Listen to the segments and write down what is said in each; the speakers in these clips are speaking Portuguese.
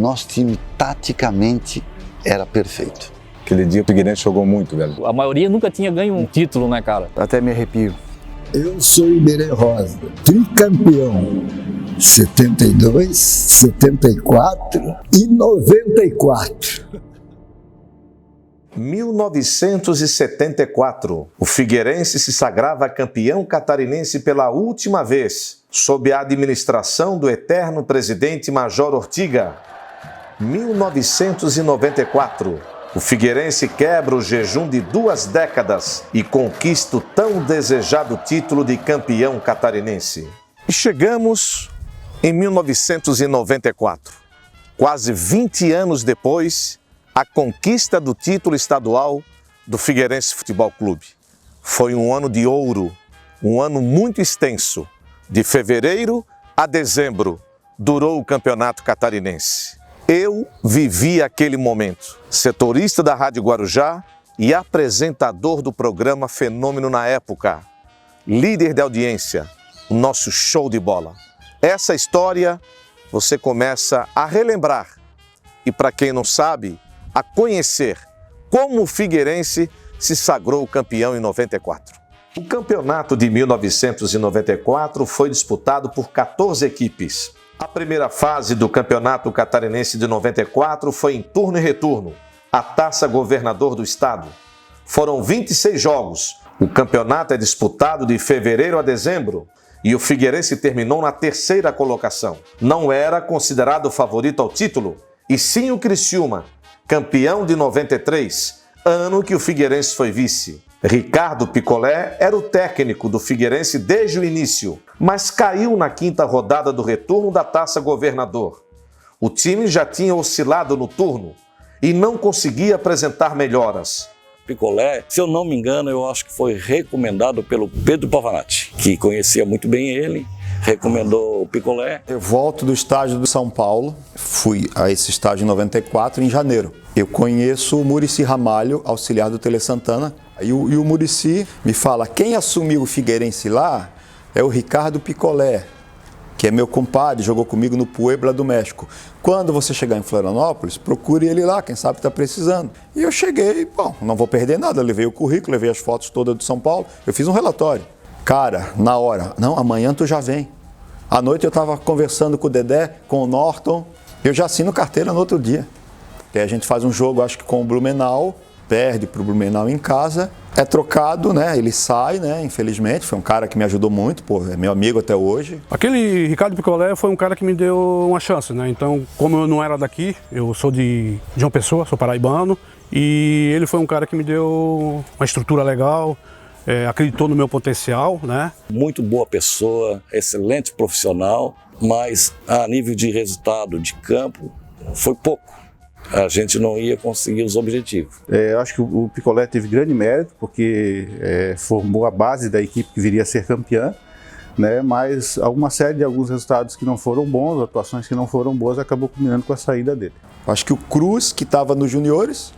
nosso time, taticamente, era perfeito. Aquele dia o Figueirense jogou muito, velho. A maioria nunca tinha ganho um título, né, cara? Até me arrepio. Eu sou Iberê Rosa, tricampeão, 72, 74 e 94. 1974, o Figueirense se sagrava campeão catarinense pela última vez, sob a administração do eterno presidente Major Ortiga. 1994, o Figueirense quebra o jejum de 2 décadas e conquista o tão desejado título de campeão catarinense. E chegamos em 1994, quase 20 anos depois, a conquista do título estadual do Figueirense Futebol Clube. Foi um ano de ouro, um ano muito extenso. De fevereiro a dezembro, durou o campeonato catarinense. Eu vivi aquele momento, setorista da Rádio Guarujá e apresentador do programa Fenômeno na época, líder de audiência, o nosso show de bola. Essa história você começa a relembrar e, para quem não sabe, a conhecer como o Figueirense se sagrou campeão em 94. O campeonato de 1994 foi disputado por 14 equipes. A primeira fase do campeonato catarinense de 94 foi em turno e retorno, a Taça Governador do Estado. Foram 26 jogos. O campeonato é disputado de fevereiro a dezembro e o Figueirense terminou na 3ª colocação. Não era considerado favorito ao título, e sim o Criciúma, campeão de 93, ano que o Figueirense foi vice. Ricardo Picolé era o técnico do Figueirense desde o início, mas caiu na 5ª rodada do retorno da Taça Governador. O time já tinha oscilado no turno e não conseguia apresentar melhoras. Picolé, se eu não me engano, eu acho que foi recomendado pelo Pedro Pavanati, que conhecia muito bem ele, recomendou o Picolé. Eu volto do estágio do São Paulo, fui a esse estágio em 94, em janeiro. Eu conheço o Muricy Ramalho, auxiliar do Tele Santana, e o Muricy me fala, quem assumiu o Figueirense lá é o Ricardo Picolé, que é meu compadre, jogou comigo no Puebla do México. Quando você chegar em Florianópolis, procure ele lá, quem sabe está precisando. E eu cheguei, bom, não vou perder nada, levei o currículo, levei as fotos todas do São Paulo, eu fiz um relatório. Cara, na hora, não, amanhã tu já vem. À noite eu estava conversando com o Dedé, com o Norton, eu já assino carteira no outro dia. Porque a gente faz um jogo, acho que com o Blumenau, perde para o Blumenau em casa, é trocado, né? Ele sai, né? Infelizmente, foi um cara que me ajudou muito, pô, é meu amigo até hoje. Aquele Ricardo Picolé foi um cara que me deu uma chance, né? Então, como eu não era daqui, eu sou de João Pessoa, sou paraibano, e ele foi um cara que me deu uma estrutura legal, acreditou no meu potencial, né? Muito boa pessoa, excelente profissional, mas a nível de resultado de campo foi pouco. A gente não ia conseguir os objetivos. Eu acho que o Picolé teve grande mérito, porque formou a base da equipe que viria a ser campeã, né? Mas alguma série de alguns resultados que não foram bons, atuações que não foram boas, acabou culminando com a saída dele. Acho que o Cruz, que estava nos juniores,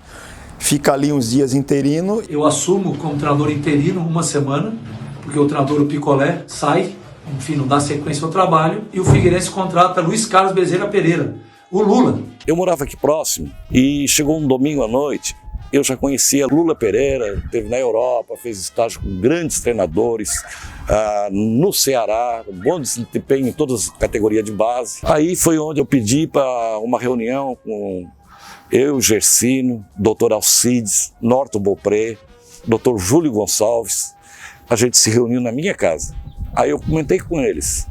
fica ali uns dias interino. Eu assumo como treinador interino uma semana, porque o treinador, o Picolé, sai, enfim, não dá sequência ao trabalho, e o Figueirense contrata Luiz Carlos Bezerra Pereira, o Lula. Eu morava aqui próximo e chegou um domingo à noite, eu já conhecia Lula Pereira, esteve na Europa, fez estágio com grandes treinadores, no Ceará, bom desempenho em todas as categorias de base. Aí foi onde eu pedi para uma reunião com eu, Gersino, Dr. Alcides, Norton Beaupré, Dr. Júlio Gonçalves. A gente se reuniu na minha casa. Aí eu comentei com eles.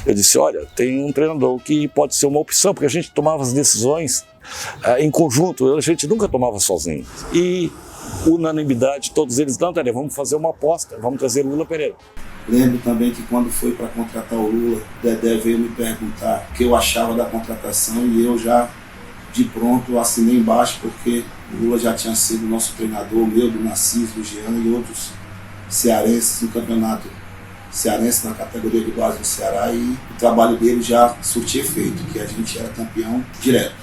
Eu disse, olha, tem um treinador que pode ser uma opção, porque a gente tomava as decisões em conjunto, a gente nunca tomava sozinho. E unanimidade, todos eles, não, Tânia, vamos fazer uma aposta, vamos trazer Lula Pereira. Lembro também que quando foi para contratar o Lula, o Dedé veio me perguntar o que eu achava da contratação e eu já, de pronto, assinei embaixo, porque o Lula já tinha sido nosso treinador, meu, do Narciso, do Jean e outros cearenses no campeonato cearense na categoria de base do Ceará, e o trabalho dele já surtia efeito, que a gente era campeão direto.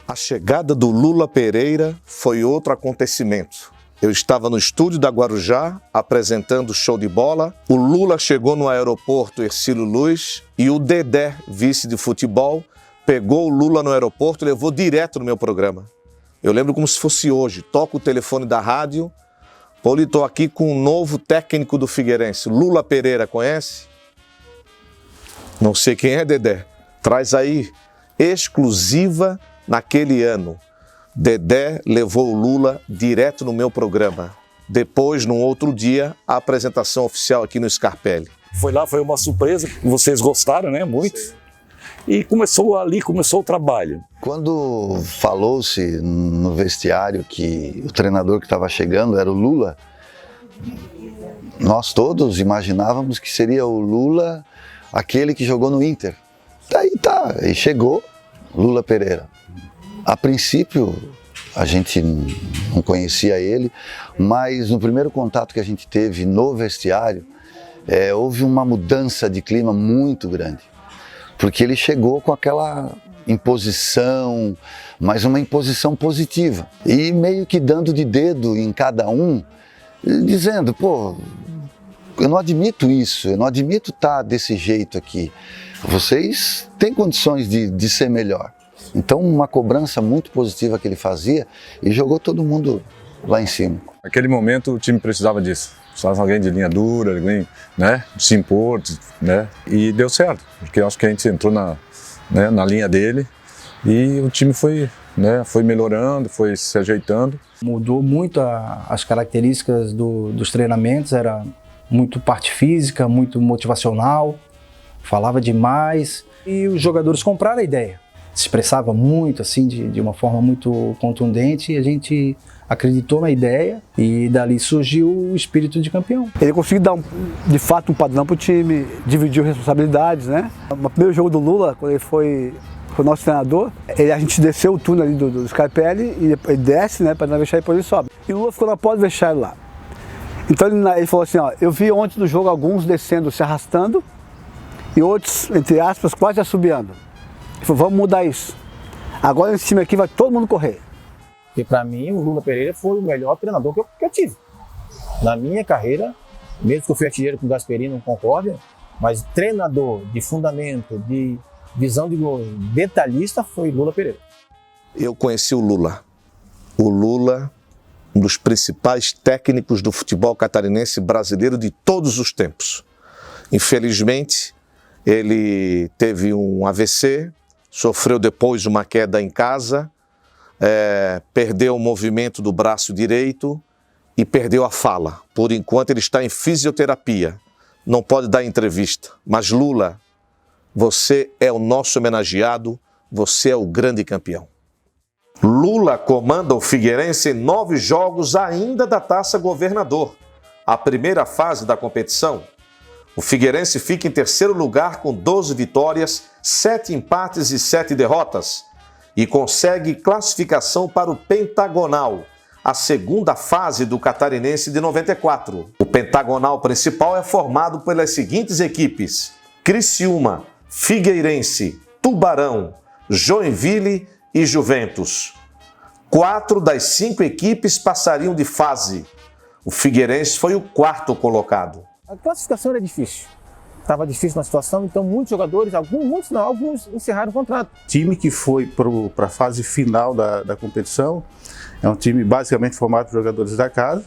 A chegada do Lula Pereira foi outro acontecimento. Eu estava no estúdio da Guarujá, apresentando o show de bola. O Lula chegou no aeroporto Hercílio Luz e o Dedé, vice de futebol, pegou o Lula no aeroporto e levou direto no meu programa. Eu lembro como se fosse hoje. Toco o telefone da rádio. Paulinho, estou aqui com um novo técnico do Figueirense. Lula Pereira, conhece? Não sei quem é, Dedé. Traz aí, exclusiva naquele ano. Dedé levou o Lula direto no meu programa. Depois, num outro dia, a apresentação oficial aqui no Scarpelli. Foi lá, foi uma surpresa, vocês gostaram, né? Muito. Sim. E começou o trabalho. Quando falou-se no vestiário que o treinador que estava chegando era o Lula, nós todos imaginávamos que seria o Lula aquele que jogou no Inter. Daí tá, e chegou Lula Pereira. A princípio, a gente não conhecia ele, mas no primeiro contato que a gente teve no vestiário, houve uma mudança de clima muito grande. Porque ele chegou com aquela imposição, mas uma imposição positiva. E meio que dando de dedo em cada um, dizendo, pô, eu não admito isso, eu não admito estar desse jeito aqui. Vocês têm condições de ser melhor. Então, uma cobrança muito positiva que ele fazia e jogou todo mundo lá em cima. Naquele momento o time precisava disso. Precisava de alguém de linha dura, alguém, né, de se impor, né, e deu certo, porque eu acho que a gente entrou na linha dele e o time foi melhorando, foi se ajeitando. Mudou muito as características dos treinamentos, era muito parte física, muito motivacional, falava demais e os jogadores compraram a ideia. Se expressava muito, assim, de uma forma muito contundente e a gente acreditou na ideia e dali surgiu o espírito de campeão. Ele conseguiu dar, de fato, um padrão para o time, dividiu responsabilidades, né? No primeiro jogo do Lula, quando ele foi nosso treinador, a gente desceu o túnel ali do Scarpelli e ele desce, né, para não vestiário e depois ele sobe. E o Lula ficou na porta do vestiário lá. Então ele falou assim, ó, eu vi ontem no jogo alguns descendo, se arrastando e outros, entre aspas, quase assobiando. Ele falou, vamos mudar isso. Agora nesse time aqui vai todo mundo correr. Porque para mim o Lula Pereira foi o melhor treinador que eu tive. Na minha carreira, mesmo que eu fui artilheiro com o Gasperini, não concordo, mas treinador de fundamento, de visão de gol, detalhista, foi Lula Pereira. Eu conheci o Lula. O Lula, um dos principais técnicos do futebol catarinense brasileiro de todos os tempos. Infelizmente, ele teve um AVC, sofreu depois uma queda em casa, perdeu o movimento do braço direito e perdeu a fala. Por enquanto ele está em fisioterapia, não pode dar entrevista. Mas Lula, você é o nosso homenageado, você é o grande campeão. Lula comanda o Figueirense em 9 jogos ainda da Taça Governador, a primeira fase da competição. O Figueirense fica em terceiro lugar com 12 vitórias, 7 empates e 7 derrotas. E consegue classificação para o Pentagonal, a segunda fase do Catarinense de 94. O Pentagonal principal é formado pelas seguintes equipes: Criciúma, Figueirense, Tubarão, Joinville e Juventus. 4 das 5 equipes passariam de fase. O Figueirense foi o 4º colocado. A classificação era difícil. Estava difícil na situação, então muitos jogadores, alguns encerraram o contrato. O time que foi para a fase final da competição é um time basicamente formado por jogadores da casa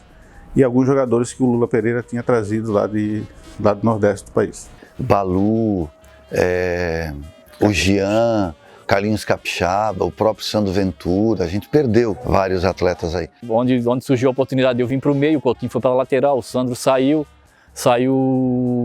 e alguns jogadores que o Lula Pereira tinha trazido lá do Nordeste do país. Balu, o Jean, Carlinhos Capixaba, o próprio Sandro Ventura, a gente perdeu vários atletas aí. Onde surgiu a oportunidade de eu vir para o meio, o Coutinho foi para a lateral, o Sandro saiu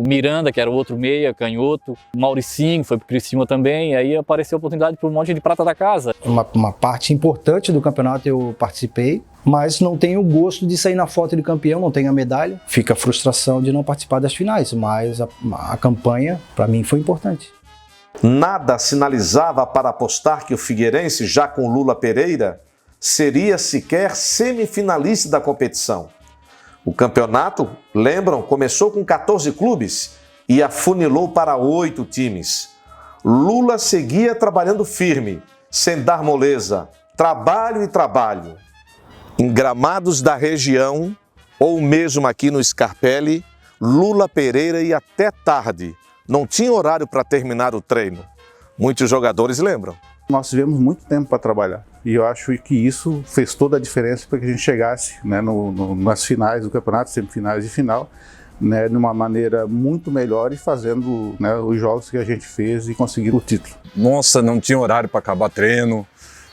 Miranda, que era o outro meia, canhoto, Mauricinho foi para o Criciúma também, aí apareceu a oportunidade para um monte de prata da casa. Uma parte importante do campeonato eu participei, mas não tenho o gosto de sair na foto de campeão, não tenho a medalha. Fica a frustração de não participar das finais, mas a campanha para mim foi importante. Nada sinalizava para apostar que o Figueirense, já com Lula Pereira, seria sequer semifinalista da competição. O campeonato, lembram, começou com 14 clubes e afunilou para 8 times. Lula seguia trabalhando firme, sem dar moleza, trabalho e trabalho. Em gramados da região, ou mesmo aqui no Scarpelli, Lula Pereira ia até tarde. Não tinha horário para terminar o treino. muitos jogadores lembram. Nós tivemos muito tempo para trabalhar e eu acho que isso fez toda a diferença para que a gente chegasse, né, nas finais do campeonato, semifinais e final, né, de uma maneira muito melhor e fazendo, né, os jogos que a gente fez e conseguindo o título. Nossa, não tinha horário para acabar treino,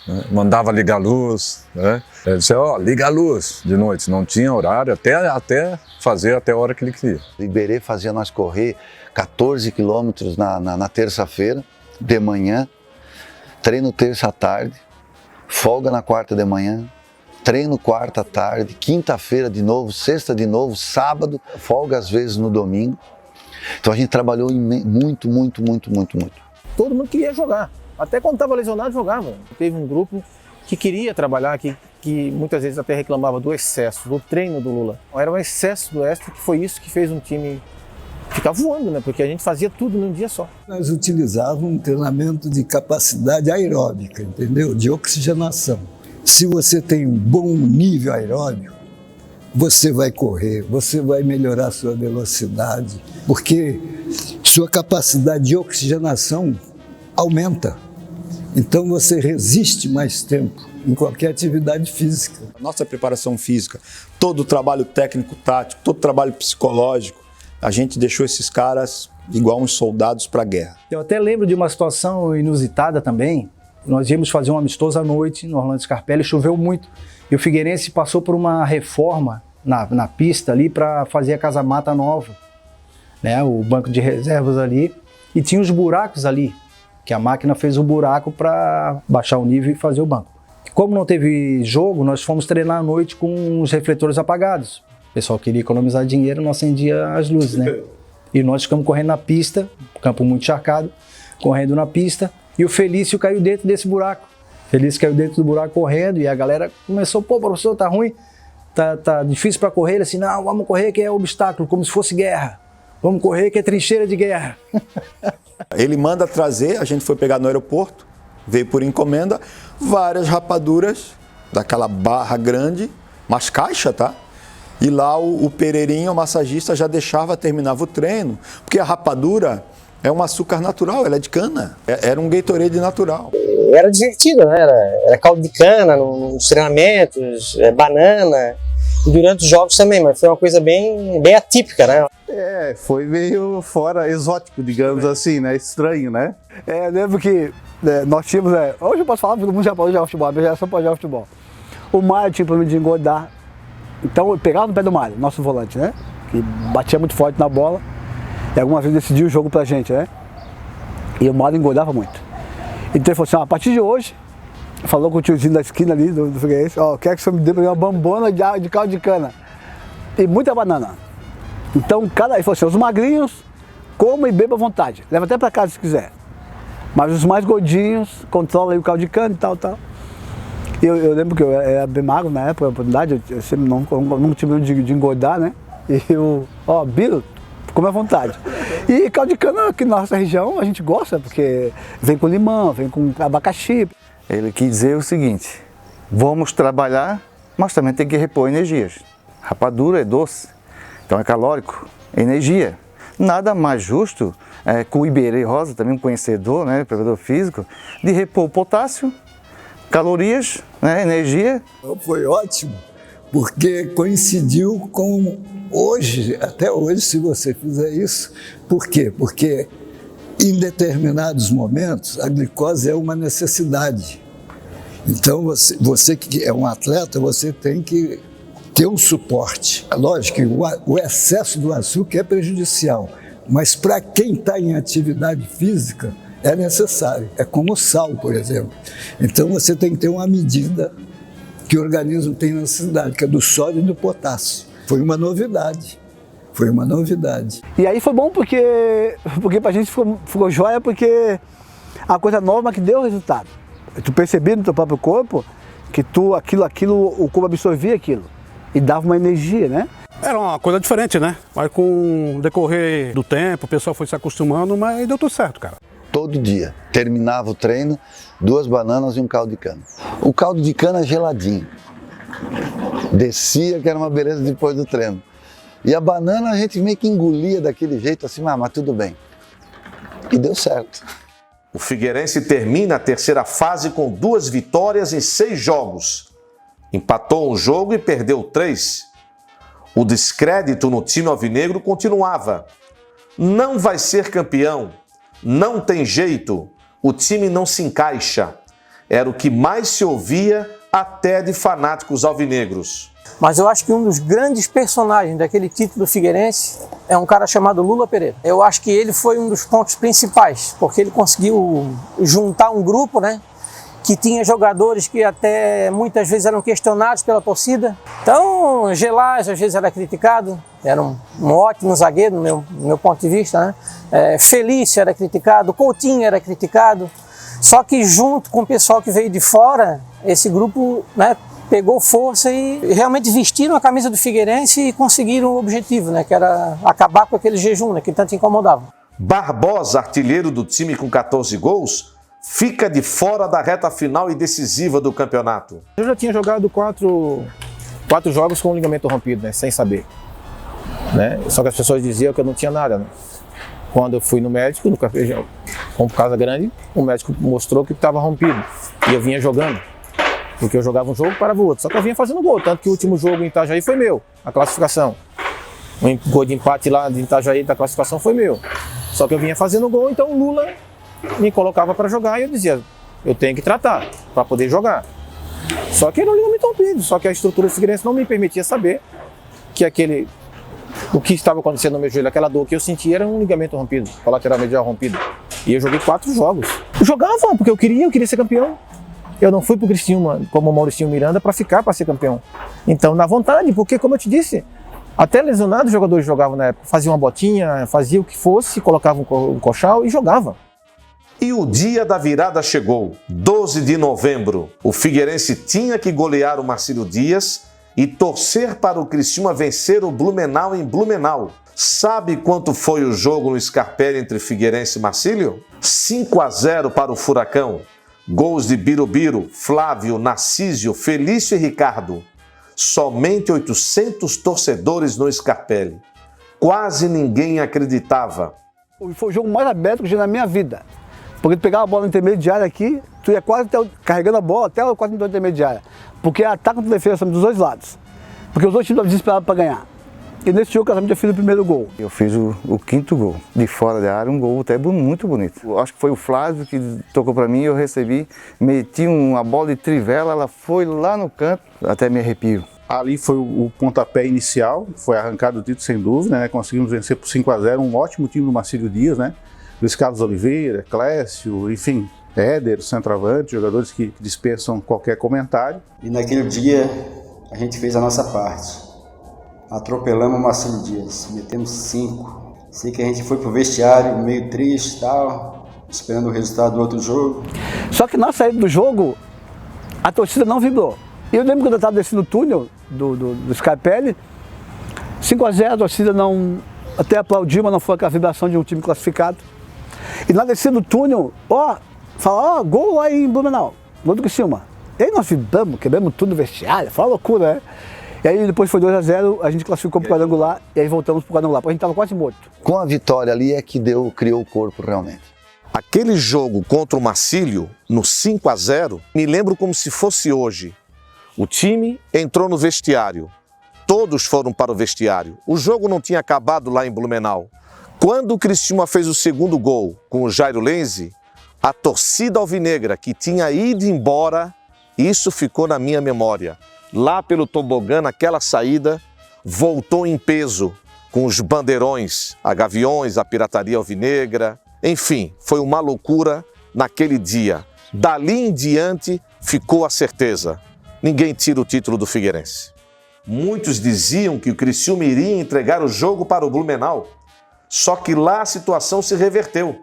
né? Mandava ligar a luz, né? Ele disse, ó, liga a luz de noite, não tinha horário, até fazer até a hora que ele queria. O Iberê fazia nós correr 14 quilômetros na terça-feira, de manhã, treino terça à tarde, folga na quarta de manhã, treino quarta à tarde, quinta-feira de novo, sexta de novo, sábado, folga às vezes no domingo. Então a gente trabalhou muito. Todo mundo queria jogar. Até quando estava lesionado, jogava. Teve um grupo que queria trabalhar, que muitas vezes até reclamava do excesso, do treino do Lula. Era um excesso do extra, que foi isso que fez um time ficar voando, né? Porque a gente fazia tudo num dia só. Nós utilizávamos um treinamento de capacidade aeróbica, entendeu? De oxigenação. Se você tem um bom nível aeróbico, você vai correr, você vai melhorar sua velocidade, porque sua capacidade de oxigenação aumenta. Então você resiste mais tempo em qualquer atividade física. A nossa preparação física, todo o trabalho técnico-tático, todo o trabalho psicológico, a gente deixou esses caras igual uns soldados para a guerra. Eu até lembro de uma situação inusitada também. Nós íamos fazer um amistoso à noite no Orlando Scarpelli, choveu muito. E o Figueirense passou por uma reforma na pista ali para fazer a casa-mata nova, né? O banco de reservas ali. E tinha os buracos ali, que a máquina fez o buraco para baixar o nível e fazer o banco. Como não teve jogo, nós fomos treinar à noite com os refletores apagados. O pessoal queria economizar dinheiro, não acendia as luzes, né? E nós ficamos correndo na pista, campo muito encharcado, correndo na pista, e o Felício caiu dentro desse buraco. O Felício caiu dentro do buraco correndo, e a galera começou, pô, professor, tá ruim, tá difícil para correr. Ele assim, não, vamos correr que é obstáculo, como se fosse guerra. Vamos correr que é trincheira de guerra. Ele manda trazer, a gente foi pegar no aeroporto, veio por encomenda, várias rapaduras daquela barra grande, mas caixa, tá? E lá o Pereirinho, o massagista, já terminava o treino, porque a rapadura é um açúcar natural, ela é de cana, era um Gatorade natural. Era divertido, né? Era caldo de cana nos treinamentos, banana, e durante os jogos também, mas foi uma coisa bem atípica, né? Foi meio fora, exótico, digamos assim, né? Estranho, né? Eu lembro que nós tínhamos, hoje eu posso falar, todo mundo já pode jogar futebol, a geração pode jogar futebol. O Mário tinha problema de engordar, então eu pegava no pé do Mário, nosso volante, né? Que batia muito forte na bola e algumas vezes decidia o jogo pra gente, né? E o Mário engordava muito. Então ele falou assim, a partir de hoje, falou com o tiozinho da esquina ali do Figueirense, quero que você me dê uma bambona de caldo de cana e muita banana. Então ele falou assim, os magrinhos, coma e beba à vontade, leva até pra casa se quiser. Mas os mais gordinhos, controla aí o caldo de cana e tal. Eu lembro que eu era bem magro na época, na oportunidade, eu sempre não tive medo de engordar, né? E eu, Biro, come à vontade. E caldo de cana aqui na nossa região a gente gosta, porque vem com limão, vem com abacaxi. Ele quis dizer o seguinte, vamos trabalhar, mas também tem que repor energias. Rapadura é doce, então é calórico, é energia. Nada mais justo, com o Iberê Rosa, também um conhecedor, né, preparador físico, de repor potássio, calorias, né, energia. Foi ótimo, porque coincidiu com hoje, até hoje, se você fizer isso. Por quê? Porque em determinados momentos a glicose é uma necessidade. Então você que é um atleta, você tem que ter um suporte. É lógico que o excesso do açúcar é prejudicial, mas para quem está em atividade física é necessário. É como o sal, por exemplo. Então você tem que ter uma medida que o organismo tem necessidade, que é do sódio e do potássio. Foi uma novidade. E aí foi bom porque pra gente ficou joia, porque a coisa nova que deu resultado. Tu percebia no teu próprio corpo que o corpo absorvia aquilo e dava uma energia, né? Era uma coisa diferente, né? Mas com o decorrer do tempo, o pessoal foi se acostumando, mas deu tudo certo, cara. Todo dia, terminava o treino, 2 bananas e um caldo de cana. O caldo de cana geladinho. Descia, que era uma beleza depois do treino. E a banana a gente meio que engolia daquele jeito assim, mas tudo bem. E deu certo. O Figueirense termina a terceira fase com 2 vitórias em 6 jogos. Empatou um jogo e perdeu 3. O descrédito no time alvinegro continuava. Não vai ser campeão, não tem jeito, o time não se encaixa. Era o que mais se ouvia até de fanáticos alvinegros. Mas eu acho que um dos grandes personagens daquele título do Figueirense é um cara chamado Lula Pereira. Eu acho que ele foi um dos pontos principais, porque ele conseguiu juntar um grupo, né, que tinha jogadores que até muitas vezes eram questionados pela torcida. Então, Gelás às vezes era criticado, era um ótimo zagueiro no meu ponto de vista, né? Felício era criticado, Coutinho era criticado. Só que junto com o pessoal que veio de fora, esse grupo, né, pegou força e realmente vestiram a camisa do Figueirense e conseguiram o objetivo, né, que era acabar com aquele jejum, né, que tanto incomodava. Barbosa, artilheiro do time com 14 gols, fica de fora da reta final e decisiva do campeonato. Eu já tinha jogado 4 jogos com o ligamento rompido, né, sem saber. Né? Só que as pessoas diziam que eu não tinha nada. Né? Quando eu fui no médico, no Cafejão, com casa grande, o médico mostrou que estava rompido. E eu vinha jogando. Porque eu jogava um jogo para o outro. Só que eu vinha fazendo gol. Tanto que o último jogo em Itajaí foi meu, a classificação. O gol de empate lá de Itajaí da classificação foi meu. Só que eu vinha fazendo gol, então o Lula me colocava para jogar e eu dizia, eu tenho que tratar para poder jogar. Só que ele não liga muito rompido, só que a estrutura do Figueirense não me permitia saber que o que estava acontecendo no meu joelho, aquela dor que eu sentia era um ligamento rompido, colateral medial rompido. E eu joguei 4 jogos. Eu jogava porque eu queria ser campeão. Eu não fui pro Criciúma como o Mauricinho Miranda para ser campeão. Então, na vontade, porque como eu te disse, até lesionados os jogadores jogavam na época, faziam uma botinha, fazia o que fosse, colocavam um colchão e jogava. E o dia da virada chegou, 12 de novembro. O Figueirense tinha que golear o Marcílio Dias e torcer para o Criciúma vencer o Blumenau em Blumenau. Sabe quanto foi o jogo no Scarpelli entre Figueirense e Marcílio? 5-0 para o Furacão. Gols de Birubiru, Flávio, Narcísio, Felício e Ricardo. Somente 800 torcedores no Scarpelli. Quase ninguém acreditava. Foi o jogo mais aberto que eu já na minha vida. Porque tu pegava a bola no intermediário aqui, tu ia quase carregando a bola até quase no intermediário. Porque ataque e defesa dos dois lados. Porque os dois times estavam desesperados para ganhar. E nesse jogo, eu fiz o primeiro gol. Eu fiz o 5º gol, de fora da área, um gol até muito bonito. Eu acho que foi o Flávio que tocou para mim, eu recebi, meti uma bola de trivela, ela foi lá no canto, até me arrepio. Ali foi o pontapé inicial, foi arrancado o título sem dúvida, né? Conseguimos vencer por 5-0, um ótimo time do Marcílio Dias, né? Luiz Carlos Oliveira, Clécio, enfim, Éder, centroavante, jogadores que dispensam qualquer comentário. E naquele dia a gente fez a nossa parte. Atropelamos o Marcílio Dias, metemos 5. Sei que a gente foi pro vestiário meio triste e tal, esperando o resultado do outro jogo. Só que na saída do jogo, a torcida não vibrou. E eu lembro quando eu estava descendo o túnel do Scarpelli, 5-0, a torcida não até aplaudiu, mas não foi aquela vibração de um time classificado. E na descida do túnel, fala, gol lá em Blumenau, gol do Criciúma. E aí nós vibramos, quebramos tudo no vestiário, foi uma loucura, né? E aí depois foi 2-0, a gente classificou pro quadrangular e aí voltamos pro quadrangular, porque a gente estava quase morto. Com a vitória ali é que criou o corpo realmente. Aquele jogo contra o Marcílio, no 5-0, me lembro como se fosse hoje. O time entrou no vestiário, todos foram para o vestiário. O jogo não tinha acabado lá em Blumenau. Quando o Criciúma fez o segundo gol com o Jairo Lenzi, a torcida alvinegra que tinha ido embora, isso ficou na minha memória. Lá pelo tobogã, naquela saída, voltou em peso, com os bandeirões, a Gaviões, a pirataria alvinegra. Enfim, foi uma loucura naquele dia. Dali em diante, ficou a certeza. Ninguém tira o título do Figueirense. Muitos diziam que o Criciúma iria entregar o jogo para o Blumenau. Só que lá a situação se reverteu.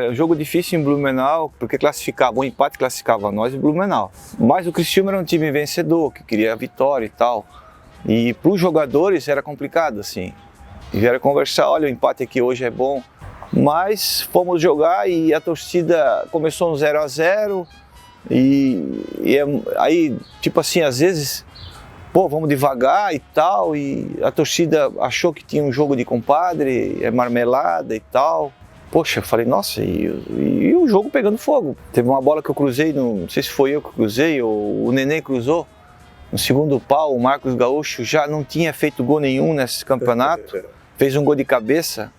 Um jogo difícil em Blumenau, porque classificava, o empate classificava nós e Blumenau. Mas o Criciúma era um time vencedor, que queria a vitória e tal. E para os jogadores era complicado, assim. E vieram conversar, olha, o empate aqui hoje é bom. Mas fomos jogar e a torcida começou no 0-0. Aí, tipo assim, às vezes, vamos devagar e tal. E a torcida achou que tinha um jogo de compadre, marmelada e tal. Poxa, eu falei, nossa, e o jogo pegando fogo. Teve uma bola que eu cruzei, não sei se foi eu que cruzei ou o Nenê cruzou. No segundo pau, o Marcos Gaúcho já não tinha feito gol nenhum nesse campeonato. Fez um gol de cabeça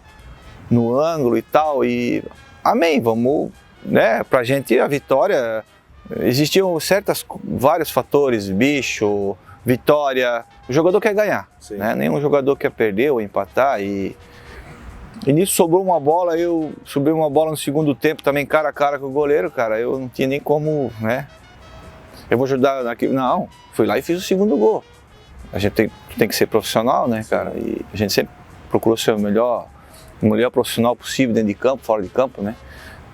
no ângulo e tal. E amém, vamos, né? Pra gente a vitória, existiam vários fatores, bicho, vitória. O jogador quer ganhar, né? Nenhum jogador quer perder ou empatar. E nisso sobrou uma bola, eu subi uma bola no segundo tempo também cara a cara com o goleiro, cara. Eu não tinha nem como, né? Eu vou ajudar naquilo. Não, fui lá e fiz o segundo gol. A gente tem que ser profissional, né, cara? E a gente sempre procurou ser o melhor profissional possível dentro de campo, fora de campo, né?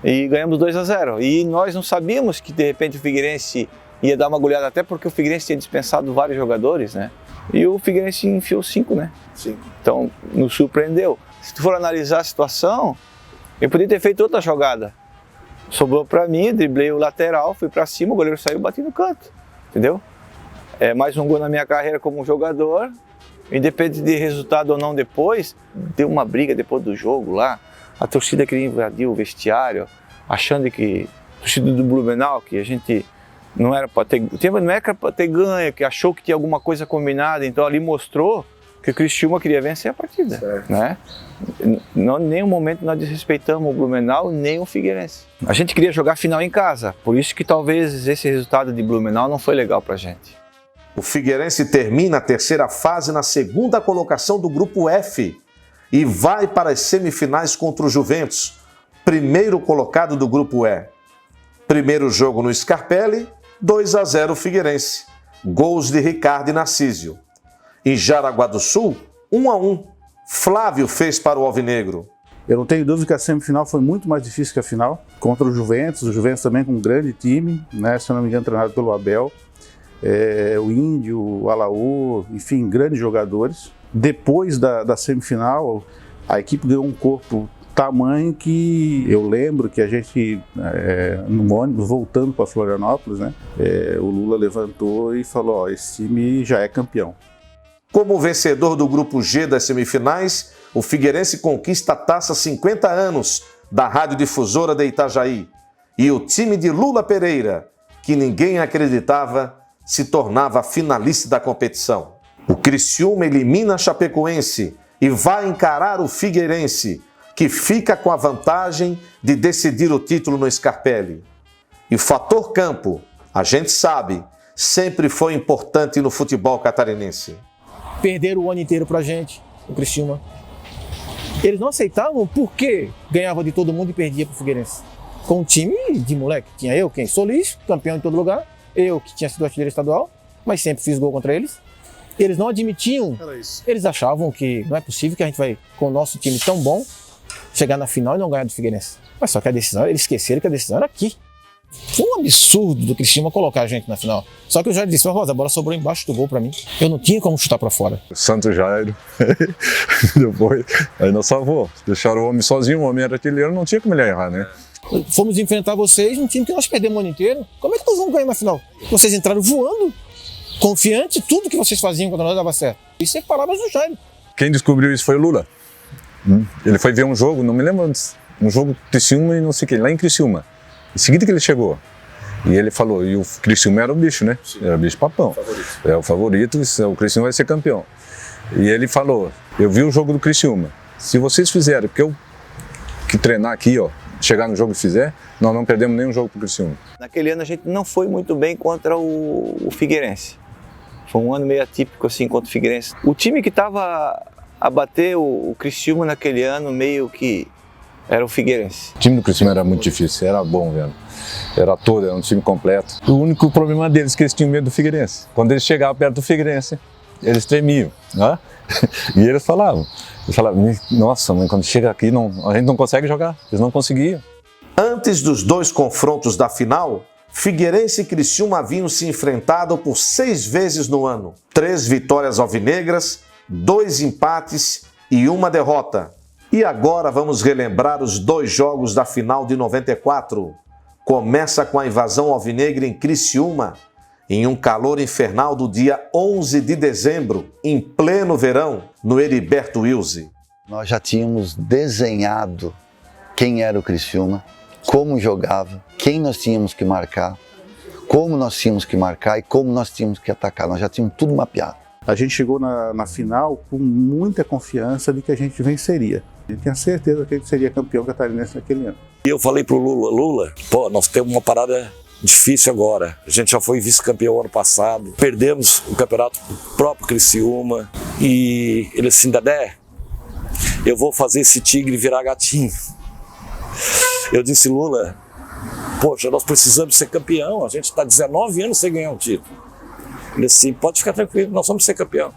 E ganhamos 2-0. E nós não sabíamos que de repente o Figueirense ia dar uma goleada, até porque o Figueirense tinha dispensado vários jogadores, né? E o Figueirense enfiou 5, né? Sim. Então nos surpreendeu. Se tu for analisar a situação, eu podia ter feito outra jogada. Sobrou pra mim, driblei o lateral, fui pra cima, o goleiro saiu e bati no canto, entendeu? É mais um gol na minha carreira como jogador, independente de resultado ou não depois, deu uma briga depois do jogo lá, a torcida queria invadir o vestiário, achando que, a torcida do Blumenau, que a gente não era pra ter ganho, que achou que tinha alguma coisa combinada, então ali mostrou que o Criciúma queria vencer a partida, né? Não, em nenhum momento nós desrespeitamos o Blumenau nem o Figueirense. A gente queria jogar final em casa, por isso que talvez esse resultado de Blumenau não foi legal pra gente. O Figueirense termina a terceira fase na segunda colocação do grupo F e vai para as semifinais contra o Juventus, primeiro colocado do grupo E. Primeiro jogo no Scarpelli, 2-0 Figueirense, gols de Ricardo e Narcísio. Em Jaraguá do Sul, 1-1. Flávio fez para o Alvinegro. Eu não tenho dúvida que a semifinal foi muito mais difícil que a final, contra o Juventus também com um grande time, né, se eu não me engano treinado pelo Abel, o Índio, o Alaú, enfim, grandes jogadores. Depois da semifinal, a equipe ganhou um corpo tamanho que eu lembro que a gente, no ônibus, voltando para Florianópolis, né, o Lula levantou e falou, ó, esse time já é campeão. Como vencedor do grupo G das semifinais, o Figueirense conquista a taça 50 anos da Radiodifusora de Itajaí. E o time de Lula Pereira, que ninguém acreditava, se tornava finalista da competição. O Criciúma elimina a Chapecoense e vai encarar o Figueirense, que fica com a vantagem de decidir o título no Scarpelli. E o fator campo, a gente sabe, sempre foi importante no futebol catarinense. Perderam o ano inteiro pra gente, o Criciúma. Eles não aceitavam porque ganhava de todo mundo e perdia pro Figueirense. Com um time de moleque. Tinha eu, Solis, campeão em todo lugar. Eu, que tinha sido artilheiro estadual, mas sempre fiz gol contra eles. Eles não admitiam. Eles achavam que não é possível que a gente vai, com o nosso time tão bom, chegar na final e não ganhar do Figueirense. Mas só que a decisão, eles esqueceram que a decisão era aqui. Foi um absurdo do Criciúma colocar a gente na final. Só que eu já disse, Rosa, a bola sobrou embaixo do gol pra mim. Eu não tinha como chutar pra fora. Santo Jairo. Depois, aí não salvou. Deixaram o homem sozinho, o homem era artilheiro, não tinha como ele errar, né? Fomos enfrentar vocês num time que nós perdemos o ano inteiro. Como é que nós vamos ganhar na final? Vocês entraram voando, confiante, tudo que vocês faziam quando nós dava certo. Isso é palavras do Jairo. Quem descobriu isso foi o Lula. Ele foi ver um jogo, não me lembro antes, um jogo Criciúma e não sei o que, lá em Criciúma. Em seguida que ele chegou, e ele falou, e o Criciúma era o bicho, né? Era o bicho papão. É o favorito, o Criciúma vai ser campeão. E ele falou, eu vi o jogo do Criciúma, se vocês fizerem, porque eu que treinar aqui, ó, chegar no jogo e fizer, nós não perdemos nenhum jogo pro Criciúma. Naquele ano a gente não foi muito bem contra o Figueirense. Foi um ano meio atípico assim contra o Figueirense. O time que estava a bater o Criciúma naquele ano meio que era o Figueirense. O time do Criciúma era muito difícil, era bom, velho. Era todo, era um time completo. O único problema deles é que eles tinham medo do Figueirense. Quando eles chegavam perto do Figueirense, eles tremiam, né? E eles falavam, nossa, mas quando chega aqui a gente não consegue jogar, eles não conseguiam. Antes dos dois confrontos da final, Figueirense e Criciúma haviam se enfrentado por 6 vezes no ano. 3 vitórias alvinegras, 2 empates e 1 derrota. E agora vamos relembrar os 2 jogos da final de 94. Começa com a invasão alvinegra em Criciúma, em um calor infernal do dia 11 de dezembro, em pleno verão, no Heriberto Wilson. Nós já tínhamos desenhado quem era o Criciúma, como jogava, quem nós tínhamos que marcar, como nós tínhamos que marcar e como nós tínhamos que atacar. Nós já tínhamos tudo mapeado. A gente chegou na final com muita confiança de que a gente venceria. A gente tinha certeza que a gente seria campeão catarinense naquele ano. E eu falei pro Lula, pô, nós temos uma parada difícil agora. A gente já foi vice-campeão ano passado, perdemos o campeonato pro próprio Criciúma. E ele assim, Dedé, eu vou fazer esse tigre virar gatinho. Eu disse, Lula, poxa, nós precisamos ser campeão, a gente está 19 anos sem ganhar um título. Ele disse, pode ficar tranquilo, nós vamos ser campeão.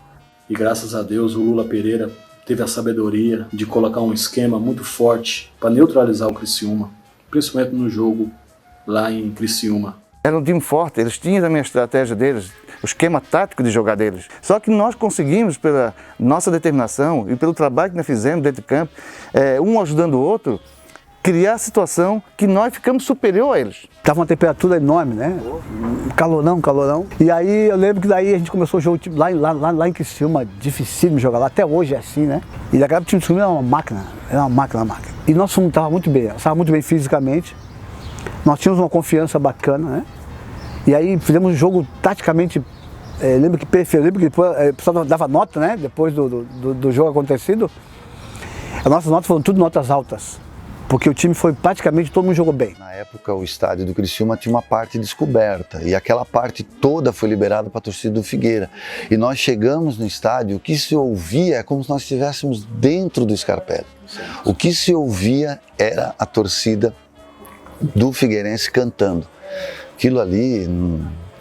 E graças a Deus o Lula Pereira teve a sabedoria de colocar um esquema muito forte para neutralizar o Criciúma, principalmente no jogo lá em Criciúma. Era um time forte, eles tinham também a estratégia deles, o esquema tático de jogar deles. Só que nós conseguimos, pela nossa determinação e pelo trabalho que nós fizemos dentro de campo, um ajudando o outro, criar a situação que nós ficamos superior a eles. Tava uma temperatura enorme, né? Calorão. E aí eu lembro que daí a gente começou o jogo lá em Criciúma, dificílimo jogar lá, até hoje é assim, né? E daqui a pouco o time de Criciúma era uma máquina. E nós estava muito bem fisicamente, nós tínhamos uma confiança bacana, né? E aí fizemos um jogo taticamente, lembro que depois o pessoal dava nota, né? Depois do jogo acontecido, as nossas notas foram tudo notas altas. Porque o time foi praticamente, todo mundo jogou bem. Na época, o estádio do Criciúma tinha uma parte descoberta e aquela parte toda foi liberada para a torcida do Figueira. E nós chegamos no estádio, o que se ouvia é como se nós estivéssemos dentro do Scarpelli. O que se ouvia era a torcida do Figueirense cantando. Aquilo ali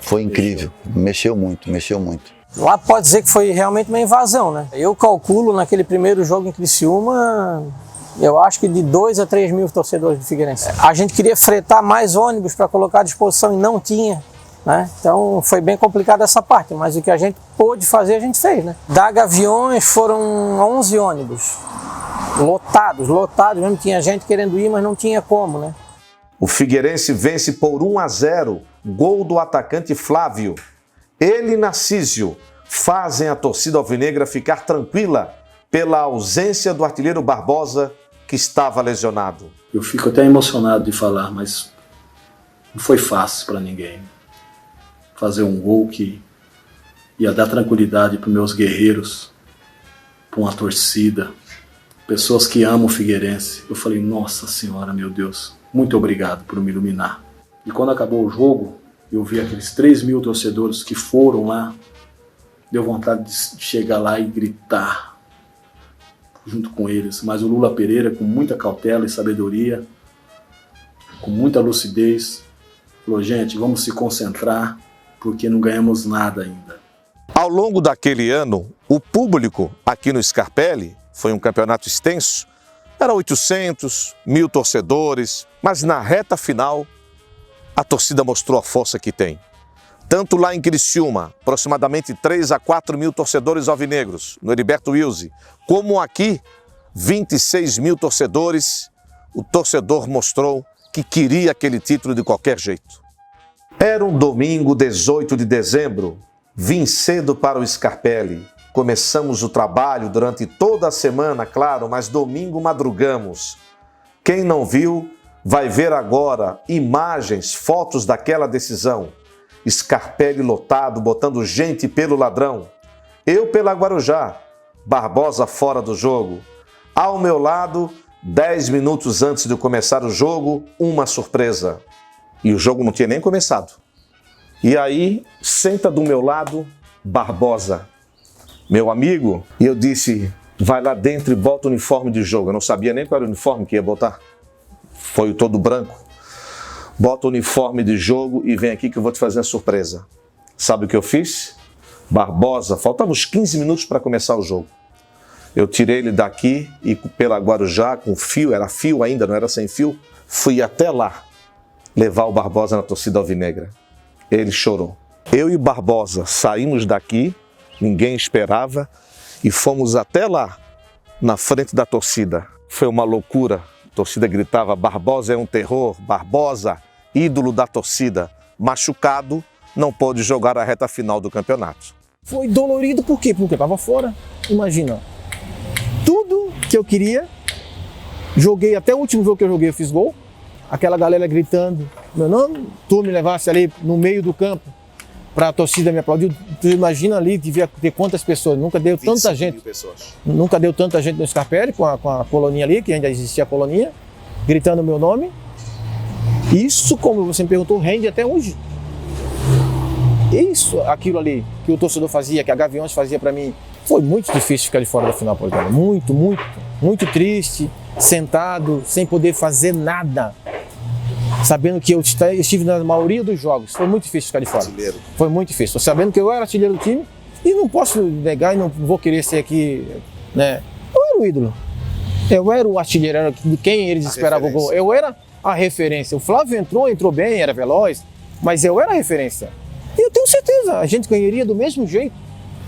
foi incrível, mexeu muito. Lá pode dizer que foi realmente uma invasão, né? Eu calculo naquele primeiro jogo em Criciúma, eu acho que de 2 a 3 mil torcedores do Figueirense. A gente queria fretar mais ônibus para colocar à disposição e não tinha, né? Então foi bem complicado essa parte, mas o que a gente pôde fazer a gente fez, né? Da Gaviões foram 11 ônibus, lotados mesmo, tinha gente querendo ir, mas não tinha como, né? O Figueirense vence por 1-0, gol do atacante Flávio. Ele e Narcísio fazem a torcida alvinegra ficar tranquila pela ausência do artilheiro Barbosa, que estava lesionado. Eu fico até emocionado de falar, mas não foi fácil para ninguém fazer um gol que ia dar tranquilidade para meus guerreiros, para uma torcida, pessoas que amam o Figueirense. Eu falei, nossa senhora, meu Deus, muito obrigado por me iluminar. E quando acabou o jogo, eu vi aqueles 3 mil torcedores que foram lá, deu vontade de chegar lá e gritar junto com eles. Mas o Lula Pereira, com muita cautela e sabedoria, com muita lucidez, falou, gente, vamos se concentrar, porque não ganhamos nada ainda. Ao longo daquele ano, o público aqui no Scarpelli, foi um campeonato extenso, era 800, 1000 torcedores, mas na reta final, a torcida mostrou a força que tem. Tanto lá em Criciúma, aproximadamente 3 a 4 mil torcedores alvinegros, no Heriberto Wilson, como aqui, 26 mil torcedores, o torcedor mostrou que queria aquele título de qualquer jeito. Era um domingo, 18 de dezembro, vim cedo para o Scarpelli. Começamos o trabalho durante toda a semana, claro, mas domingo madrugamos. Quem não viu, vai ver agora imagens, fotos daquela decisão. Scarpelli lotado, botando gente pelo ladrão. Eu pela Guarujá, Barbosa fora do jogo. Ao meu lado, 10 minutos antes de começar o jogo, uma surpresa. E o jogo não tinha nem começado. E aí, senta do meu lado, Barbosa, meu amigo, e eu disse, vai lá dentro e bota o uniforme de jogo. Eu não sabia nem qual era o uniforme que ia botar. Foi o todo branco. Bota o uniforme de jogo e vem aqui que eu vou te fazer uma surpresa. Sabe o que eu fiz? Barbosa, faltavam uns 15 minutos para começar o jogo. Eu tirei ele daqui e pela Guarujá, com fio, era fio ainda, não era sem fio, fui até lá levar o Barbosa na torcida alvinegra. Ele chorou. Eu e Barbosa saímos daqui, ninguém esperava, e fomos até lá, na frente da torcida. Foi uma loucura. A torcida gritava, Barbosa é um terror, Barbosa, ídolo da torcida, machucado, não pôde jogar a reta final do campeonato. Foi dolorido por quê? Porque eu estava fora. Imagina, tudo que eu queria Joguei, até o último jogo que eu joguei, eu fiz gol. Aquela galera gritando meu nome, tu me levasse ali no meio do campo para a torcida me aplaudir. Tu imagina ali, devia ter quantas pessoas, nunca deu tanta gente. Nunca deu tanta gente no Scarpelli com a colonia ali, que ainda existia a colonia, gritando meu nome. Isso, como você me perguntou, rende até hoje. Isso, aquilo ali que o torcedor fazia, que a Gaviões fazia para mim, foi muito difícil ficar de fora da final napolitana. Muito triste, sentado, sem poder fazer nada. Sabendo que eu estive na maioria dos jogos, foi muito difícil ficar de fora. Artilheiro. Foi muito difícil. Sabendo que eu era artilheiro do time e não posso negar e não vou querer ser aqui, né? Eu era o ídolo. Eu era o artilheiro, era de quem eles esperavam o gol. Eu era a referência. O Flávio entrou bem, era veloz, mas eu era a referência. E eu tenho certeza, a gente ganharia do mesmo jeito,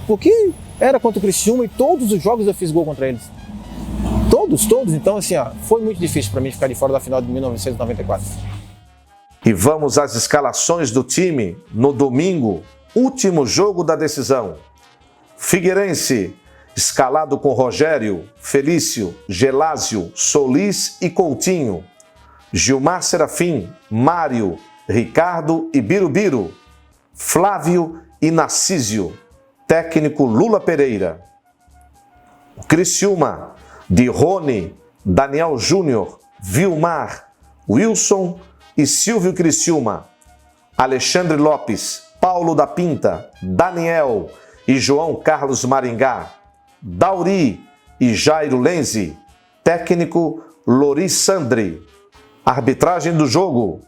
porque era contra o Criciúma e todos os jogos eu fiz gol contra eles. Todos. Então, assim, foi muito difícil para mim ficar de fora da final de 1994. E vamos às escalações do time no domingo, último jogo da decisão. Figueirense, escalado com Rogério, Felício, Gelásio, Solis e Coutinho. Gilmar Serafim, Mário, Ricardo e Birubiru. Flávio e Narcísio. Técnico Lula Pereira. Criciúma, de Rony, Daniel Júnior, Vilmar, Wilson e Silvio Criciúma. Alexandre Lopes, Paulo da Pinta, Daniel e João Carlos Maringá. Dauri e Jairo Lenzi. Técnico Loris Sandri. Arbitragem do jogo,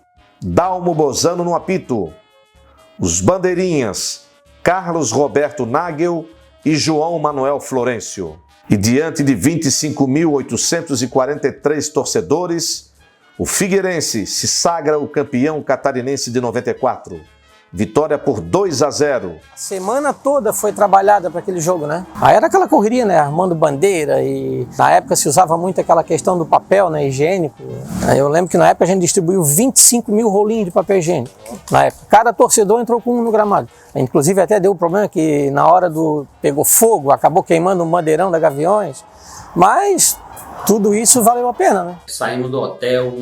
Dalmo Bozano no apito. Os bandeirinhas, Carlos Roberto Nagel e João Manuel Florencio. E diante de 25.843 torcedores, o Figueirense se sagra o campeão catarinense de 94. Vitória por 2-0. A semana toda foi trabalhada para aquele jogo, né? Aí era aquela correria, né? Armando bandeira e na época se usava muito aquela questão do papel, né? Higiênico. Aí eu lembro que na época a gente distribuiu 25 mil rolinhos de papel higiênico. Na época. Cada torcedor entrou com um no gramado. Inclusive até deu o problema que na hora do... pegou fogo, acabou queimando o bandeirão da Gaviões. Mas tudo isso valeu a pena, né? Saímos do hotel,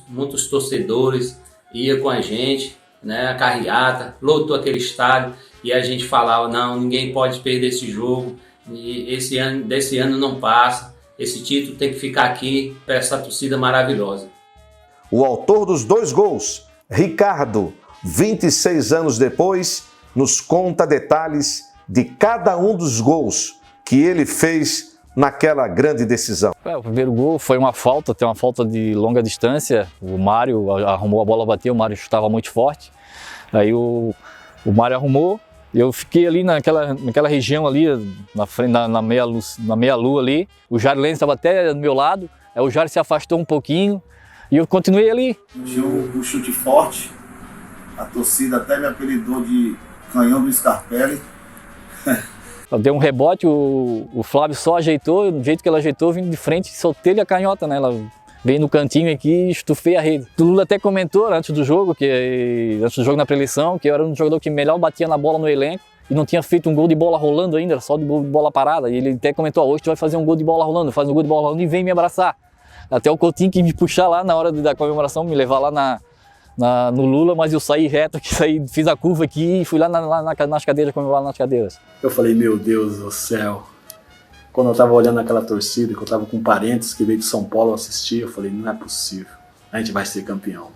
muitos torcedores iam com a gente, né, a carreata, lotou aquele estádio e a gente falava, não, ninguém pode perder esse jogo, e desse ano não passa, esse título tem que ficar aqui para essa torcida maravilhosa. O autor dos 2 gols, Ricardo, 26 anos depois, nos conta detalhes de cada um dos gols que ele fez naquela grande decisão. O primeiro gol foi uma falta, tem uma falta de longa distância. O Mário arrumou a bola, bateu, o Mário chutava muito forte. Aí o Mário arrumou, eu fiquei ali naquela região ali, na frente, na meia-lua ali. O Jair Lenz estava até do meu lado, aí o Jair se afastou um pouquinho e eu continuei ali. Tinha um chute forte, a torcida até me apelidou de canhão do Scarpelli. Deu um rebote, o Flávio só ajeitou, do jeito que ela ajeitou, eu vim de frente e soltei-lhe a canhota, né? Ela veio no cantinho aqui e estufei a rede. O Lula até comentou antes do jogo na pré-eleição, que eu era um jogador que melhor batia na bola no elenco e não tinha feito um gol de bola rolando ainda, era só de bola parada. E ele até comentou, hoje tu vai fazer um gol de bola rolando, faz um gol de bola rolando e vem me abraçar. Até o Coutinho que me puxar lá na hora da comemoração, me levar lá no Lula, mas eu saí reto, fiz a curva aqui e fui lá nas cadeiras, comemorar nas cadeiras. Eu falei, meu Deus do céu. Quando eu tava olhando aquela torcida, que eu tava com parentes que veio de São Paulo assistir, eu falei, não é possível, a gente vai ser campeão.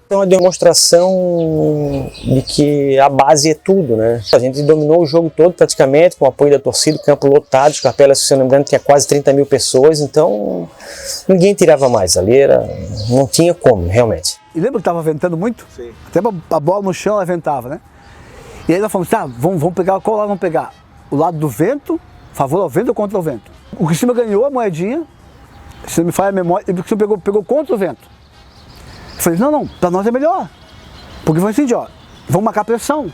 É uma demonstração de que a base é tudo, né? A gente dominou o jogo todo praticamente, com o apoio da torcida, campo lotado, Scarpelli, se eu não me engano, tinha quase 30 mil pessoas, então ninguém tirava mais, ali não tinha como, realmente. E lembra que estava ventando muito? Sim. Até a bola no chão ela ventava, né? E aí nós falamos, tá, vamos pegar, qual lado vamos pegar? O lado do vento, favor ao vento ou contra o vento? O Criciúma ganhou a moedinha, se não me falha a memória, e o Criciúma pegou contra o vento. Eu falei, não, pra nós é melhor. Porque foi assim, ó, vamos marcar pressão,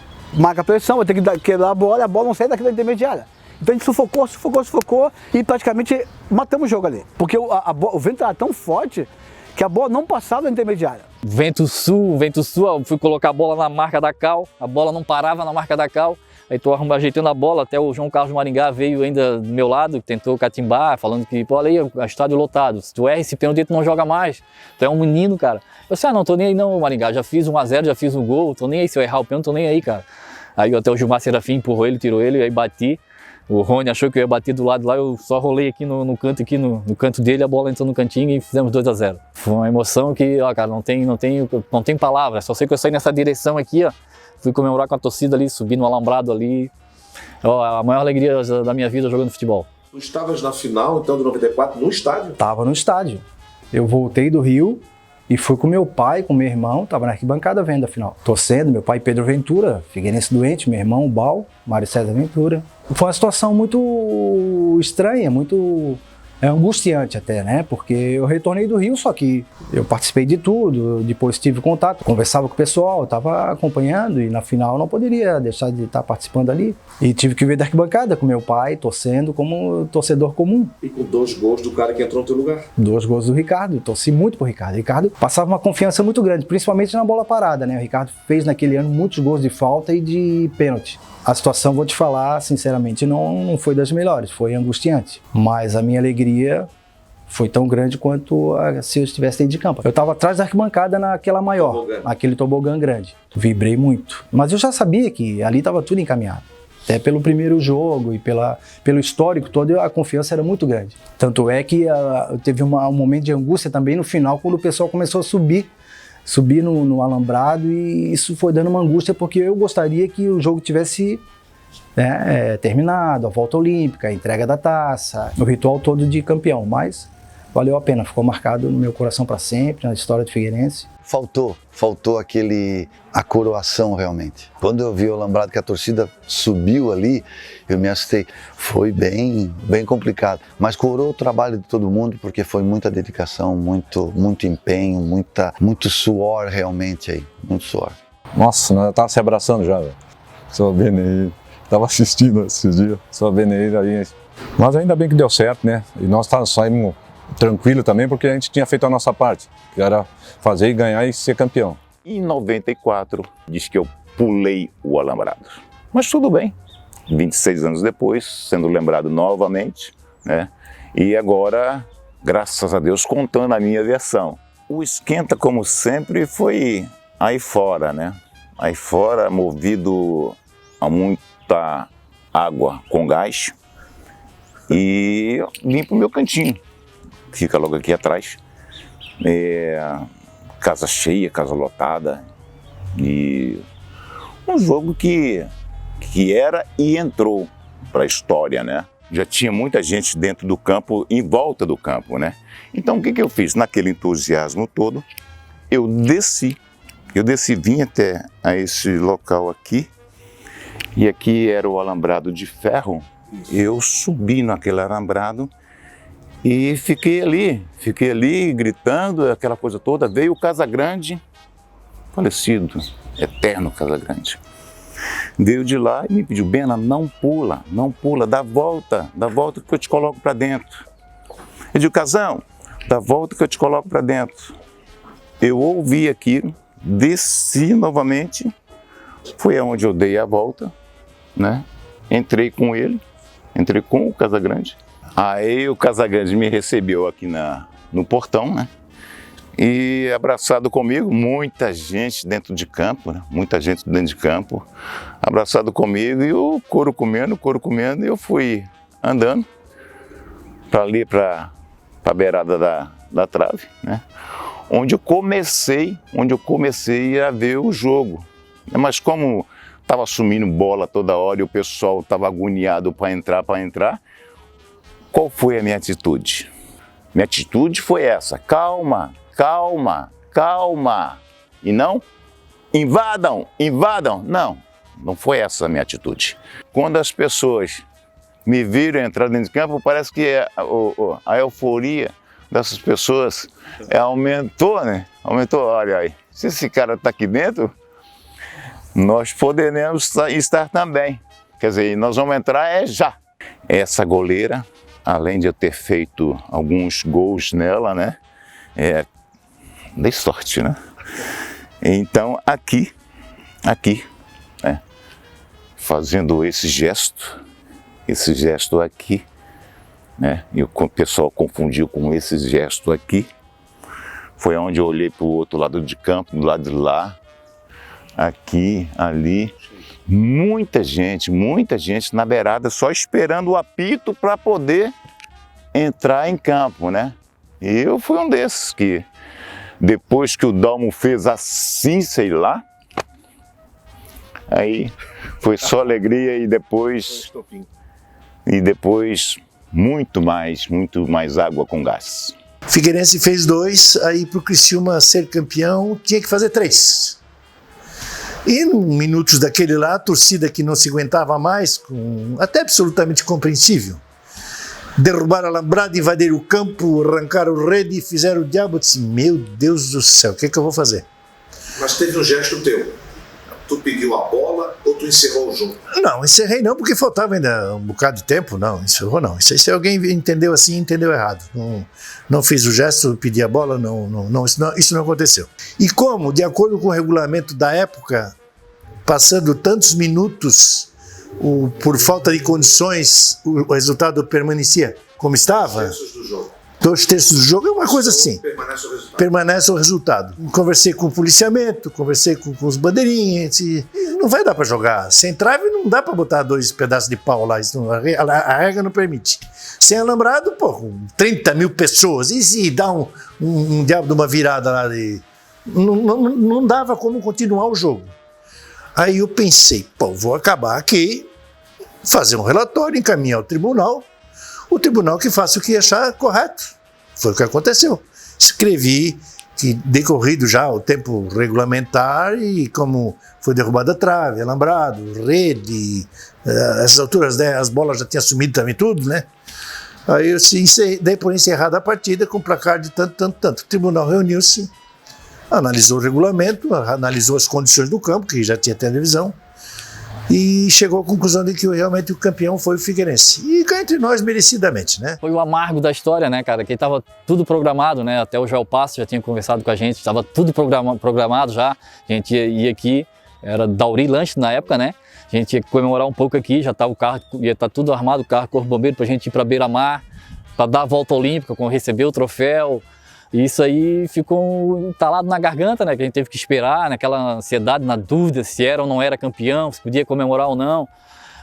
vai ter que quebrar a bola não sai daqui da intermediária. Então a gente sufocou e praticamente matamos o jogo ali. Porque o vento era tão forte que a bola não passava da intermediária. Vento sul, eu fui colocar a bola na marca da Cal, a bola não parava na marca da Cal. Aí tô ajeitando a bola, até o João Carlos Maringá veio ainda do meu lado, tentou catimbar, falando que, pô, olha aí, o estádio lotado, se tu erra esse pênalti, tu não joga mais, tu é um menino, cara. Eu disse, não, tô nem aí não, Maringá, já fiz 1-0, já fiz um gol, tô nem aí, se eu errar o pênalti, tô nem aí, cara. Aí até o Gilmar Serafim empurrou ele, tirou ele, aí bati. O Rony achou que eu ia bater do lado lá, eu só rolei aqui no canto dele, a bola entrou no cantinho e fizemos 2-0. Foi uma emoção que, ó, cara, não tem palavras, só sei que eu saí nessa direção aqui, ó. Fui comemorar com a torcida ali, subi no alambrado ali. Ó, a maior alegria da minha vida jogando futebol. Tu estavas na final, então, de 94, no estádio? Tava no estádio. Eu voltei do Rio e fui com meu pai, com meu irmão, tava na arquibancada vendo a final. Torcendo, meu pai Pedro Ventura, Figueirense doente, meu irmão Bal, Mário César Ventura. Foi uma situação muito estranha, muito angustiante até, né? Porque eu retornei do Rio, só que eu participei de tudo, depois tive contato, conversava com o pessoal, estava acompanhando e na final não poderia deixar de estar participando ali. E tive que ver da arquibancada com meu pai, torcendo como torcedor comum. E com 2 gols do cara que entrou no teu lugar? 2 gols do Ricardo, torci muito pro Ricardo. O Ricardo passava uma confiança muito grande, principalmente na bola parada, né? O Ricardo fez naquele ano muitos gols de falta e de pênalti. A situação, vou te falar, sinceramente, não foi das melhores, foi angustiante. Mas a minha alegria foi tão grande quanto se eu estivesse dentro de campo. Eu estava atrás da arquibancada naquela maior, naquele tobogã grande. Vibrei muito. Mas eu já sabia que ali estava tudo encaminhado. Até pelo primeiro jogo e pelo histórico todo, a confiança era muito grande. Tanto é que teve um momento de angústia também no final, quando o pessoal começou a subir no alambrado, e isso foi dando uma angústia, porque eu gostaria que o jogo tivesse terminado, a volta olímpica, a entrega da taça, o ritual todo de campeão, mas valeu a pena, ficou marcado no meu coração para sempre, na história do Figueirense. Faltou a coroação realmente. Quando eu vi o alambrado que a torcida subiu ali, eu me assustei. Foi bem complicado, mas coroou o trabalho de todo mundo, porque foi muita dedicação, muito empenho, muito suor realmente aí, muito suor. Nossa, nós tava se abraçando já, velho. Só vendo aí, tava assistindo esses dias, só vendo aí. Mas ainda bem que deu certo, né? E nós saímos tranquilo também, porque a gente tinha feito a nossa parte, que era fazer e ganhar e ser campeão. Em 94, diz que eu pulei o alambrado. Mas tudo bem, 26 anos depois, sendo lembrado novamente, né? E agora, graças a Deus, contando a minha versão. O esquenta, como sempre, foi aí fora, né? Aí fora, movido a muita água com gás, e vim pro meu cantinho, que fica logo aqui atrás. Casa cheia, casa lotada, e um jogo que era e entrou para a história, né? Já tinha muita gente dentro do campo, em volta do campo, né? Então o que eu fiz? Naquele entusiasmo todo, eu desci, vim até a esse local aqui, e aqui era o alambrado de ferro. Eu subi naquele alambrado e fiquei ali gritando, aquela coisa toda. Veio o Casagrande, falecido, eterno Casagrande. Veio de lá e me pediu: Bena, não pula, dá volta que eu te coloco para dentro. Eu digo: Casão, dá volta que eu te coloco para dentro. Eu ouvi aquilo, desci novamente, foi aonde eu dei a volta, né? Entrei com ele, entrei com o Casagrande. Aí o Casagrande me recebeu aqui no portão, né? E abraçado comigo, muita gente dentro de campo, né? Muita gente dentro de campo, abraçado comigo, e o couro comendo, e eu fui andando para ali, para a beirada da trave, né? Onde eu comecei a ver o jogo. Mas como estava sumindo bola toda hora e o pessoal estava agoniado para entrar, qual foi a minha atitude? Minha atitude foi essa: calma. E não, invadam. Não foi essa a minha atitude. Quando as pessoas me viram entrar dentro de campo, parece que a euforia dessas pessoas aumentou, né? Olha aí, se esse cara está aqui dentro, nós poderemos estar também. Quer dizer, nós vamos entrar já. Essa goleira, além de eu ter feito alguns gols nela, né? Dei sorte, né? Então aqui, né? fazendo esse gesto aqui, né? E o pessoal confundiu com esse gesto aqui. Foi onde eu olhei para o outro lado de campo, do lado de lá, aqui, ali. Muita gente na beirada só esperando o apito para poder entrar em campo, né? E eu fui um desses que, depois que o Dalmo fez assim, sei lá, aí foi só alegria e depois muito mais água com gás. Figueirense fez 2, aí para o Criciúma ser campeão tinha que fazer 3. E em minutos daquele lá, a torcida que não se aguentava mais, até absolutamente compreensível, derrubaram a alambrada, invadiram o campo, arrancaram o rede e fizeram o diabo. Eu disse, meu Deus do céu, o que eu vou fazer? Mas teve um gesto teu. Tu pediu a bola ou tu encerrou o jogo? Não, encerrei não, porque faltava ainda um bocado de tempo. Não, encerrou não. Se alguém entendeu assim, entendeu errado. Não fiz o gesto, pedi a bola, isso não aconteceu. E como, de acordo com o regulamento da época, passando tantos minutos, por falta de condições, o resultado permanecia como estava? 2 terços do jogo. 2 terços do jogo é uma coisa assim. Permanece o resultado. Conversei com o policiamento, conversei com os bandeirinhas. Não vai dar para jogar. Sem trave não dá para botar 2 pedaços de pau lá. A regra não permite. Sem alambrado, pô, 30 mil pessoas. E se dá um diabo de uma virada lá de. Não dava como continuar o jogo. Aí eu pensei, pô, vou acabar aqui, fazer um relatório, encaminhar ao tribunal. O tribunal que faça o que achar correto. Foi o que aconteceu. Escrevi que decorrido já o tempo regulamentar e como foi derrubada a trave, alambrado, rede, essas alturas, né, as bolas já tinham sumido também tudo, né? Aí eu dei por encerrada a partida com placar de tanto. O tribunal reuniu-se, analisou o regulamento, analisou as condições do campo, que já tinha televisão, e chegou à conclusão de que realmente o campeão foi o Figueirense. E cá entre nós, merecidamente, né? Foi o amargo da história, né, cara? Que estava tudo programado, né? Até o Joel Passo já tinha conversado com a gente, estava tudo programado já. A gente ia aqui, era Dauri Lanche na época, né? A gente ia comemorar um pouco aqui, já estava o carro, ia estar tudo armado, o carro Corpo Bombeiro, para a gente ir para Beira-Mar, para dar a volta olímpica, receber o troféu. E isso aí ficou entalado na garganta, né? Que a gente teve que esperar, naquela ansiedade, na dúvida se era ou não era campeão, se podia comemorar ou não.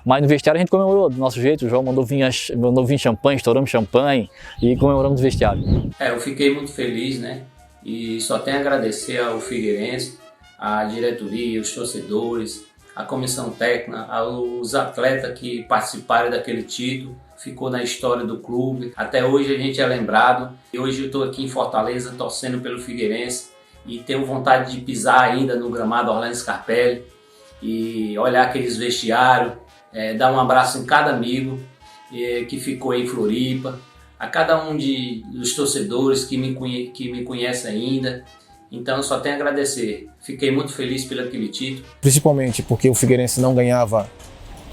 Mas no vestiário a gente comemorou do nosso jeito, o João mandou vir champanhe, estouramos champanhe e comemoramos no vestiário. Eu fiquei muito feliz, né? E só tenho a agradecer ao Figueirense, à diretoria, os torcedores, a comissão técnica, aos atletas que participaram daquele título. Ficou na história do clube. Até hoje a gente é lembrado. E hoje eu estou aqui em Fortaleza torcendo pelo Figueirense e tenho vontade de pisar ainda no gramado Orlando Scarpelli e olhar aqueles vestiários, dar um abraço em cada amigo que ficou em Floripa, a cada um dos torcedores que me conhece ainda. Então eu só tenho a agradecer. Fiquei muito feliz pelo aquele título. Principalmente porque o Figueirense não ganhava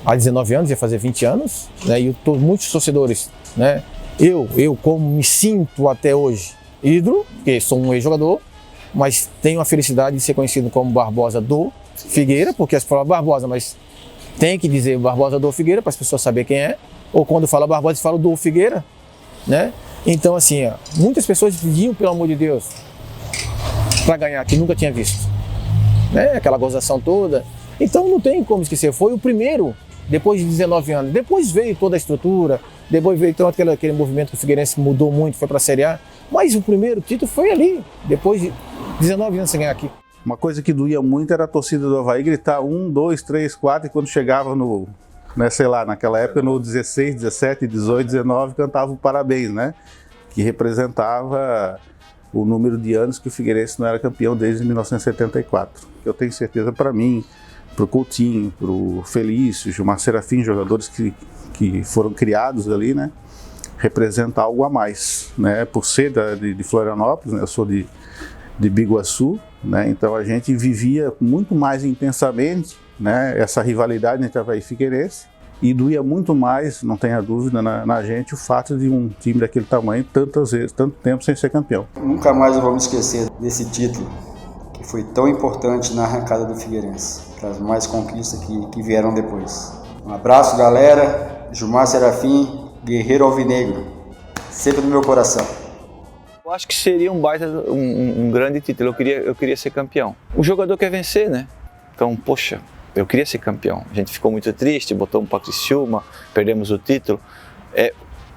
há 19 anos, ia fazer 20 anos, né? E muitos torcedores, né? Eu como me sinto até hoje ídolo, porque sou um ex-jogador, mas tenho a felicidade de ser conhecido como Barbosa do Figueira, porque as falam Barbosa, mas tem que dizer Barbosa do Figueira para as pessoas saberem quem é, ou quando fala Barbosa, eles falam do Figueira, né? Então assim, muitas pessoas pediam, pelo amor de Deus, para ganhar, que nunca tinha visto, né? Aquela gozação toda. Então não tem como esquecer, foi o primeiro, depois de 19 anos. Depois veio toda a estrutura, depois veio todo aquele movimento que o Figueirense mudou muito, foi para a Série A, mas o primeiro título foi ali, depois de 19 anos sem ganhar aqui. Uma coisa que doía muito era a torcida do Avaí gritar 1, 2, 3, 4, e quando chegava no, né, sei lá, naquela época no 16, 17, 18, 19, cantava o parabéns, né? Que representava o número de anos que o Figueirense não era campeão desde 1974. Eu tenho certeza, para mim, para o Coutinho, para o Felício, Gilmar Serafim, jogadores que foram criados ali, né? Representa algo a mais, né? Por ser de Florianópolis, né? Eu sou de Biguaçu, né? Então a gente vivia muito mais intensamente, né? Essa rivalidade entre Avaí e Figueirense, e doía muito mais, não tenha dúvida, na gente o fato de um time daquele tamanho tantas vezes, tanto tempo sem ser campeão. Nunca mais eu vou me esquecer desse título, que foi tão importante na arrancada do Figueirense, para as mais conquistas que vieram depois. Um abraço, galera. Gilmar Serafim, guerreiro alvinegro, sempre no meu coração. Eu acho que seria um grande título, eu queria ser campeão. O jogador quer vencer, né? Então, poxa, eu queria ser campeão. A gente ficou muito triste, botamos para Criciúma, perdemos o título.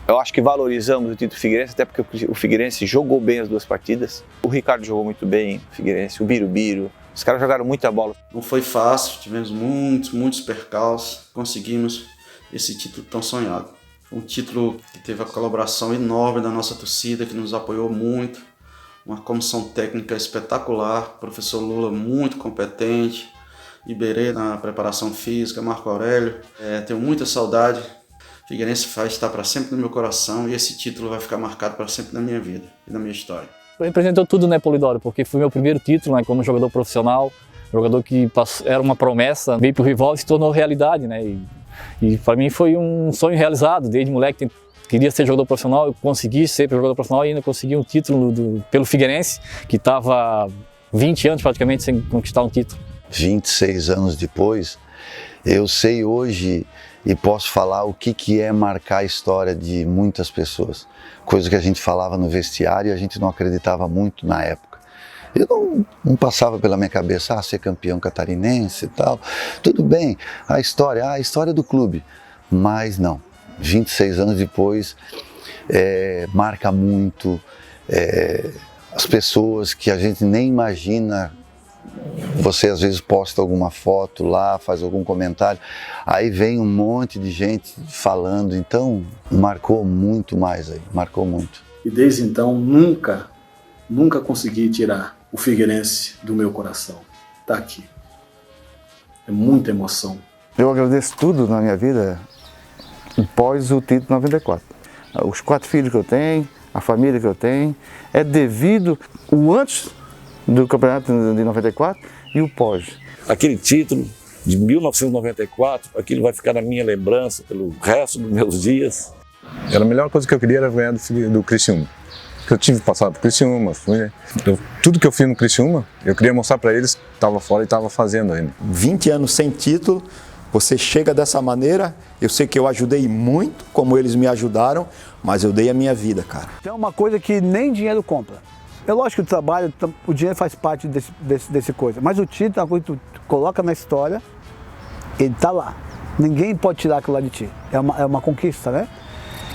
Eu acho que valorizamos o título do Figueirense, até porque o Figueirense jogou bem as 2 partidas. O Ricardo jogou muito bem, o Figueirense, o Birubiru. Os caras jogaram muita bola. Não foi fácil, tivemos muitos percalços, conseguimos esse título tão sonhado. Foi um título que teve a colaboração enorme da nossa torcida, que nos apoiou muito. Uma comissão técnica espetacular, professor Lula muito competente, Iberê na preparação física, Marco Aurélio. Tenho muita saudade. Figueirense vai estar para sempre no meu coração e esse título vai ficar marcado para sempre na minha vida e na minha história. Representou tudo, né, Polidoro? Porque foi meu primeiro título, né, como jogador profissional, jogador que era uma promessa, veio para o rival e se tornou realidade, né? E para mim foi um sonho realizado. Desde moleque queria ser jogador profissional, eu consegui ser jogador profissional e ainda consegui um título pelo Figueirense, que estava 20 anos praticamente sem conquistar um título. 26 anos depois, eu sei hoje e posso falar o que é marcar a história de muitas pessoas. Coisa que a gente falava no vestiário e a gente não acreditava muito na época. Eu não passava pela minha cabeça, ser campeão catarinense e tal. Tudo bem, a história do clube. Mas não, 26 anos depois, marca muito. As pessoas que a gente nem imagina. Você às vezes posta alguma foto lá, faz algum comentário, aí vem um monte de gente falando, então marcou muito mais aí, marcou muito. E desde então nunca consegui tirar o Figueirense do meu coração. Tá aqui. É muita emoção. Eu agradeço tudo na minha vida pós o título 94. Os 4 filhos que eu tenho, a família que eu tenho, é devido o antes do campeonato de 94 e o pós. Aquele título de 1994, aquilo vai ficar na minha lembrança pelo resto dos meus dias. A melhor coisa que eu queria era ganhar do Criciúma. Eu tive passado por Criciúma, tudo que eu fiz no Criciúma, eu queria mostrar para eles que estava fora e estava fazendo ainda. 20 anos sem título, você chega dessa maneira, eu sei que eu ajudei muito, como eles me ajudaram, mas eu dei a minha vida, cara. Tem uma coisa que nem dinheiro compra. É lógico que o trabalho, o dinheiro faz parte desse coisa, mas o título é uma coisa que tu coloca na história, ele tá lá. Ninguém pode tirar aquilo lá de ti. É uma conquista, né?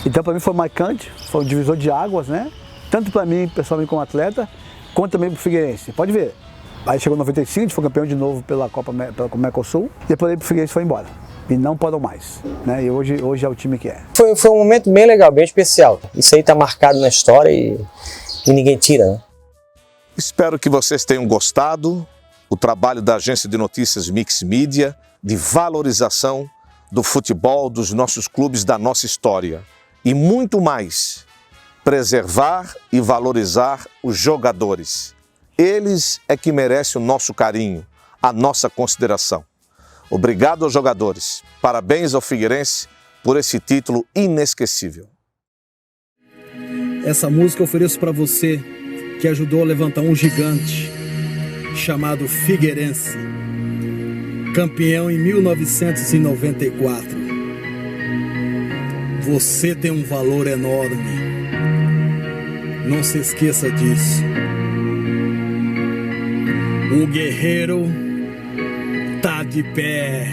Então para mim foi marcante, foi um divisor de águas, né? Tanto para mim, pessoalmente como atleta, quanto também pro Figueirense. Pode ver. Aí chegou em 95, a gente foi campeão de novo pela Mercosul, depois aí pro Figueirense foi embora. E não parou mais, né? E hoje é o time que é. Foi um momento bem legal, bem especial. Isso aí tá marcado na história e ninguém tira, né? Espero que vocês tenham gostado do trabalho da agência de notícias Mix Mídia, de valorização do futebol, dos nossos clubes, da nossa história. E muito mais, preservar e valorizar os jogadores. Eles é que merecem o nosso carinho, a nossa consideração. Obrigado aos jogadores. Parabéns ao Figueirense por esse título inesquecível. Essa música eu ofereço para você que ajudou a levantar um gigante chamado Figueirense, campeão em 1994. Você tem um valor enorme. Não se esqueça disso. O guerreiro tá de pé.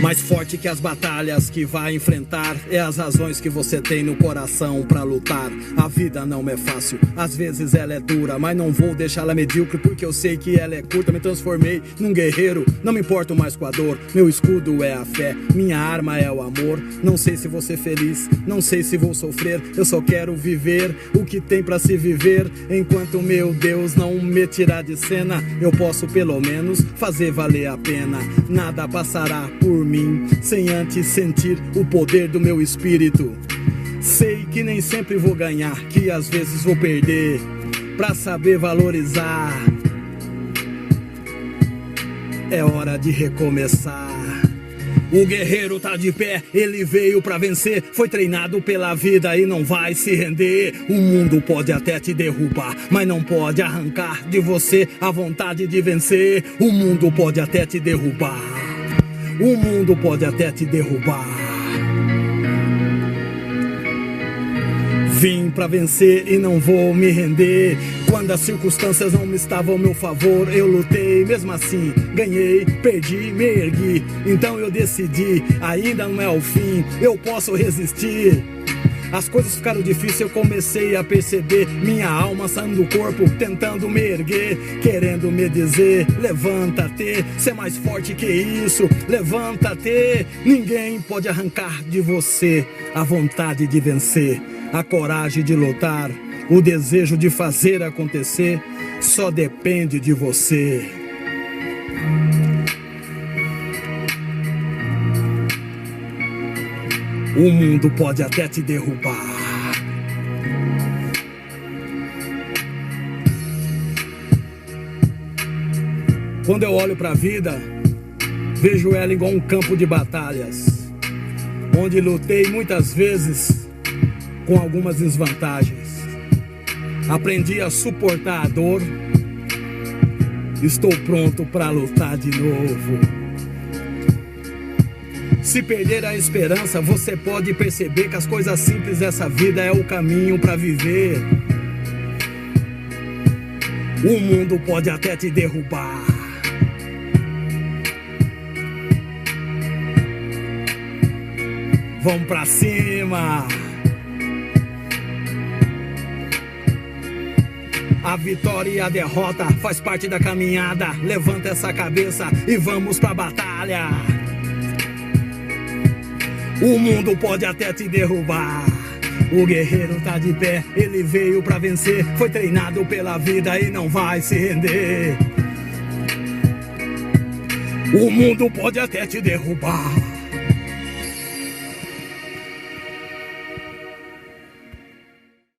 Mais forte que as batalhas que vai enfrentar é as razões que você tem no coração pra lutar. A vida não é fácil, às vezes ela é dura, mas não vou deixá-la medíocre porque eu sei que ela é curta. Me transformei num guerreiro, não me importo mais com a dor. Meu escudo é a fé, minha arma é o amor. Não sei se vou ser feliz, não sei se vou sofrer. Eu só quero viver o que tem pra se viver. Enquanto meu Deus não me tirar de cena, eu posso pelo menos fazer valer a pena. Nada passará por mim sem antes sentir o poder do meu espírito. Sei que nem sempre vou ganhar, que às vezes vou perder, pra saber valorizar. É hora de recomeçar. O guerreiro tá de pé, ele veio pra vencer. Foi treinado pela vida e não vai se render. O mundo pode até te derrubar, mas não pode arrancar de você a vontade de vencer. O mundo pode até te derrubar. O mundo pode até te derrubar. Vim pra vencer e não vou me render. Quando as circunstâncias não me estavam ao meu favor, eu lutei, mesmo assim, ganhei, perdi, me ergui. Então eu decidi, ainda não é o fim, eu posso resistir. As coisas ficaram difíceis, eu comecei a perceber minha alma saindo do corpo, tentando me erguer, querendo me dizer, levanta-te, ser mais forte que isso, levanta-te. Ninguém pode arrancar de você a vontade de vencer, a coragem de lutar, o desejo de fazer acontecer, só depende de você. O mundo pode até te derrubar. Quando eu olho para a vida, vejo ela igual um campo de batalhas, onde lutei muitas vezes com algumas desvantagens. Aprendi a suportar a dor. Estou pronto para lutar de novo. Se perder a esperança, você pode perceber que as coisas simples dessa vida é o caminho para viver. O mundo pode até te derrubar. Vamos pra cima. A vitória e a derrota faz parte da caminhada. Levanta essa cabeça e vamos pra batalha. O mundo pode até te derrubar. O guerreiro tá de pé, ele veio pra vencer. Foi treinado pela vida e não vai se render. O mundo pode até te derrubar.